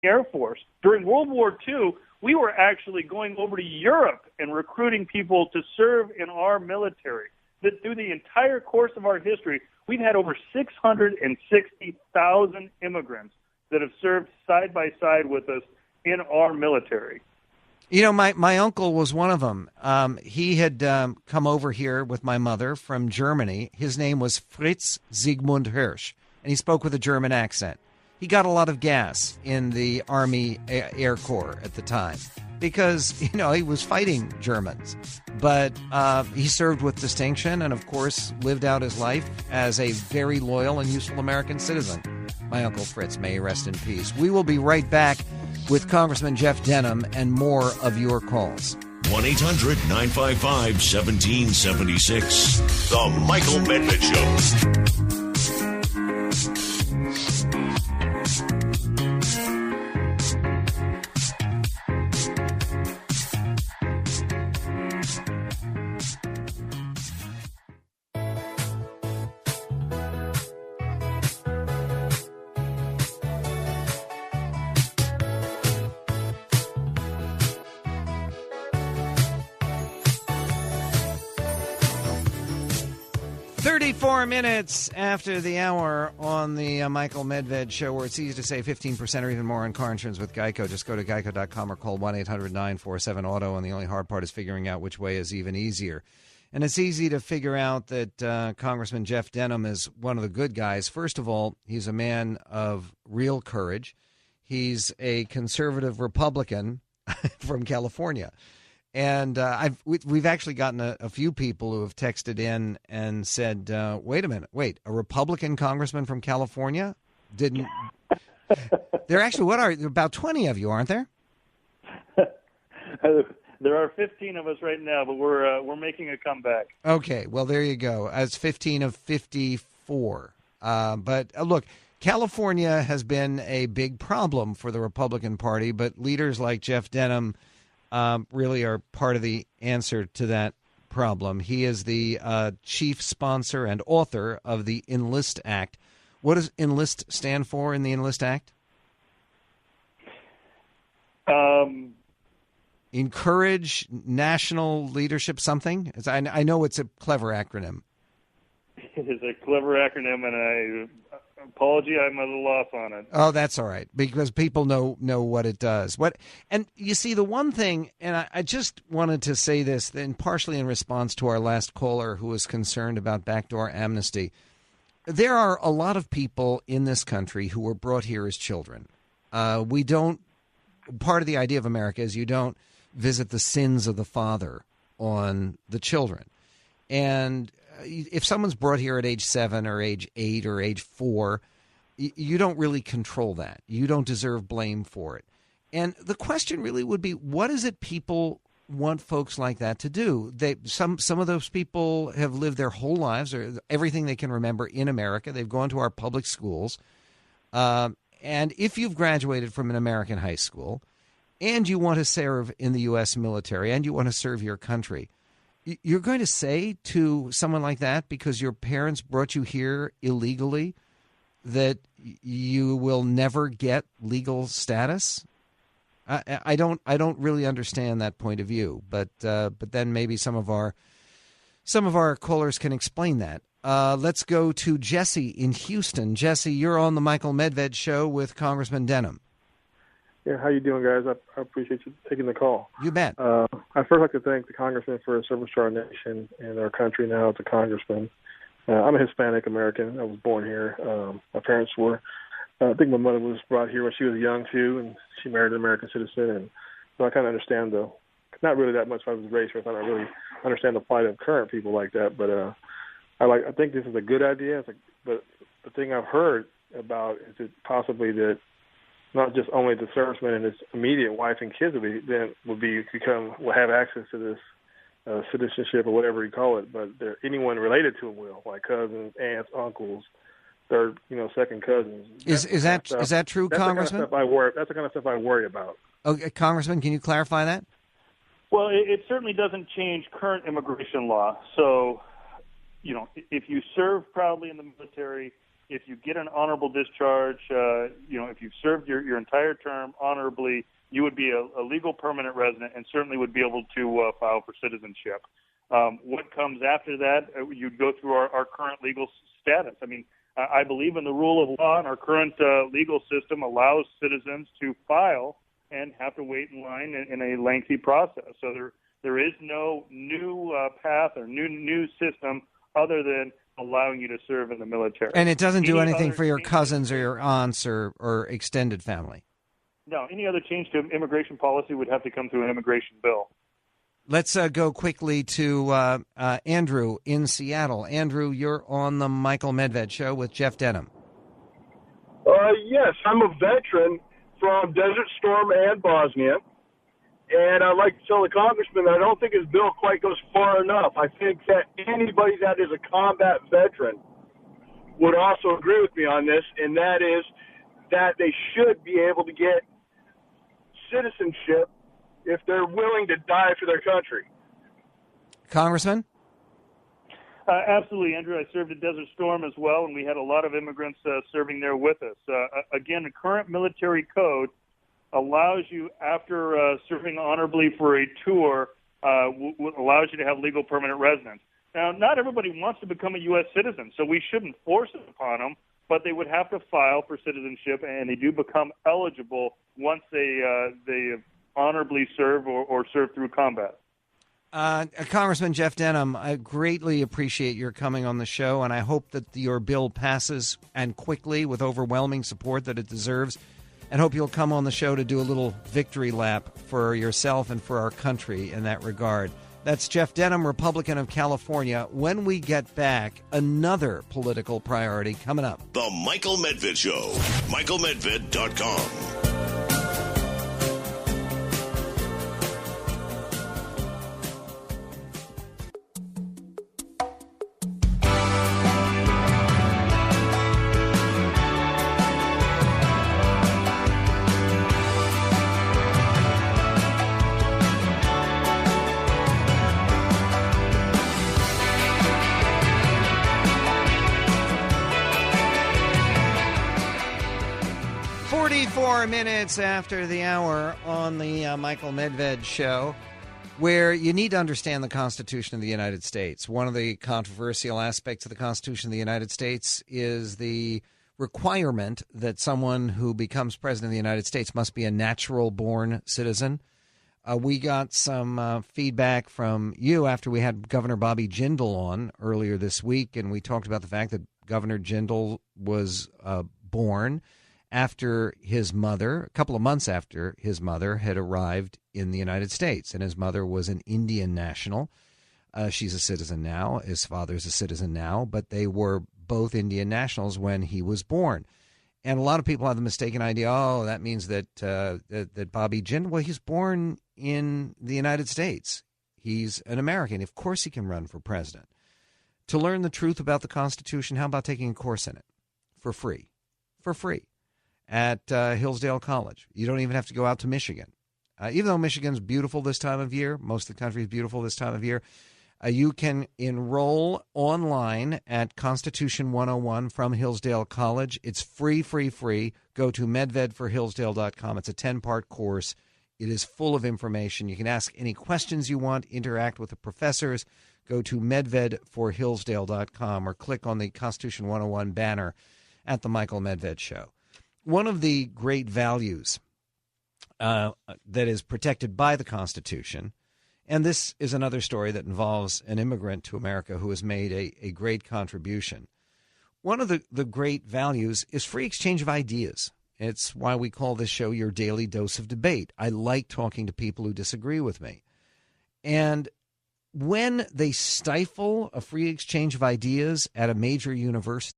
Air Force. During World War II, we were actually going over to Europe and recruiting people to serve in our military. That through the entire course of our history, we've had over 660,000 immigrants that have served side by side with us in our military. You know, my uncle was one of them. He had come over here with my mother from Germany. His name was Fritz Siegmund Hirsch, and he spoke with a German accent. He got a lot of gas in the Army Air Corps at the time because, you know, he was fighting Germans. But he served with distinction and, of course, lived out his life as a very loyal and useful American citizen. My Uncle Fritz, may he rest in peace. We will be right back with Congressman Jeff Denham and more of your calls. 1-800-955-1776. The Michael Medved Show. 34 minutes after the hour on the Michael Medved Show, where it's easy to save 15% or even more on car insurance with Geico. Just go to geico.com or call 1-800-947-AUTO, and the only hard part is figuring out which way is even easier. And it's easy to figure out that Congressman Jeff Denham is one of the good guys. First of all, he's a man of real courage. He's a conservative Republican from California. And we've actually gotten a few people who have texted in and said, wait a minute, a Republican congressman from California didn't. There actually, about 20 of you, aren't there? There are 15 of us right now, but we're making a comeback. Okay, well, there you go. As 15 of 54. But look, California has been a big problem for the Republican Party, but leaders like Jeff Denham really are part of the answer to that problem. He is the chief sponsor and author of the Enlist Act. What does Enlist stand for in the Enlist Act? Encourage national leadership something? I know it's a clever acronym. It is a clever acronym, and apology, I'm a little off on it. Oh, that's all right, because people know what it does. And you see, the one thing, and I just wanted to say this, and partially in response to our last caller who was concerned about backdoor amnesty. There are a lot of people in this country who were brought here as children. Part of the idea of America is you don't visit the sins of the father on the children. And if someone's brought here at age 7 or age 8 or age 4, you don't really control that. You don't deserve blame for it. And the question really would be, what is it people want folks like that to do? Some of those people have lived their whole lives, or everything they can remember, in America. They've gone to our public schools. And if you've graduated from an American high school and you want to serve in the U.S. military and you want to serve your country, you're going to say to someone like that, because your parents brought you here illegally, that you will never get legal status? I don't really understand that point of view, but then maybe some of our callers can explain that. Let's go to Jesse in Houston. Jesse, you're on the Michael Medved Show with Congressman Denham. Yeah, how you doing, guys? I appreciate you taking the call. You bet. I first like to thank the congressman for his service to our nation and our country now as a congressman. I'm a Hispanic American. I was born here. My parents were, I think my mother was brought here when she was young, too, and she married an American citizen. And so I kind of understand, not really that much if I was raised here. I don't really understand the plight of current people like that. But I think this is a good idea. But the thing I've heard about is it possibly that not just only the serviceman and his immediate wife and kids will have access to this citizenship or whatever you call it, but anyone related to him will, like cousins, aunts, uncles, third, second cousins. Is that true, Congressman? That's the kind of stuff I worry about. Okay, Congressman, can you clarify that? Well, it certainly doesn't change current immigration law. So, if you serve proudly in the military, if you get an honorable discharge, if you've served your entire term honorably, you would be a legal permanent resident and certainly would be able to file for citizenship. What comes after that, you'd go through our current legal status. I mean, I believe in the rule of law, and our current legal system allows citizens to file and have to wait in line in a lengthy process. So there is no new path or new system other than allowing you to serve in the military. And it doesn't do anything for your cousins or your aunts or extended family? No, any other change to immigration policy would have to come through an immigration bill. Let's go quickly to Andrew in Seattle. Andrew, you're on the Michael Medved Show with Jeff Denham. Yes, I'm a veteran from Desert Storm and Bosnia. And I'd like to tell the congressman that I don't think his bill quite goes far enough. I think that anybody that is a combat veteran would also agree with me on this, and that is that they should be able to get citizenship if they're willing to die for their country. Congressman? Absolutely, Andrew. I served at Desert Storm as well, and we had a lot of immigrants serving there with us. Again, the current military code allows you, after serving honorably for a tour, allows you to have legal permanent residence. Now, not everybody wants to become a U.S. citizen, so we shouldn't force it upon them, but they would have to file for citizenship, and they do become eligible once they honorably serve or serve through combat. Congressman Jeff Denham, I greatly appreciate your coming on the show, and I hope that your bill passes and quickly with overwhelming support that it deserves, and hope you'll come on the show to do a little victory lap for yourself and for our country in that regard. That's Jeff Denham, Republican of California. When we get back, another political priority coming up. The Michael Medved Show. MichaelMedved.com. 44 minutes after the hour on the Michael Medved Show, where you need to understand the Constitution of the United States. One of the controversial aspects of the Constitution of the United States is the requirement that someone who becomes president of the United States must be a natural-born citizen. We got some feedback from you after we had Governor Bobby Jindal on earlier this week, and we talked about the fact that Governor Jindal was born after his mother, a couple of months after his mother had arrived in the United States, and his mother was an Indian national. She's a citizen now. His father's a citizen now, but they were both Indian nationals when he was born. And a lot of people have the mistaken idea, that means that that Bobby Jindal, well, he's born in the United States. He's an American. Of course he can run for president. To learn the truth about the Constitution, how about taking a course in it for free? For free. At Hillsdale College. You don't even have to go out to Michigan. Even though Michigan's beautiful this time of year, most of the country is beautiful this time of year, you can enroll online at Constitution 101 from Hillsdale College. It's free. Go to medvedforhillsdale.com. It's a 10-part course. It is full of information. You can ask any questions you want, interact with the professors. Go to medvedforhillsdale.com or click on the Constitution 101 banner at the Michael Medved Show. One of the great values that is protected by the Constitution, and this is another story that involves an immigrant to America who has made a great contribution. One of the great values is free exchange of ideas. It's why we call this show Your Daily Dose of Debate. I like talking to people who disagree with me. And when they stifle a free exchange of ideas at a major university,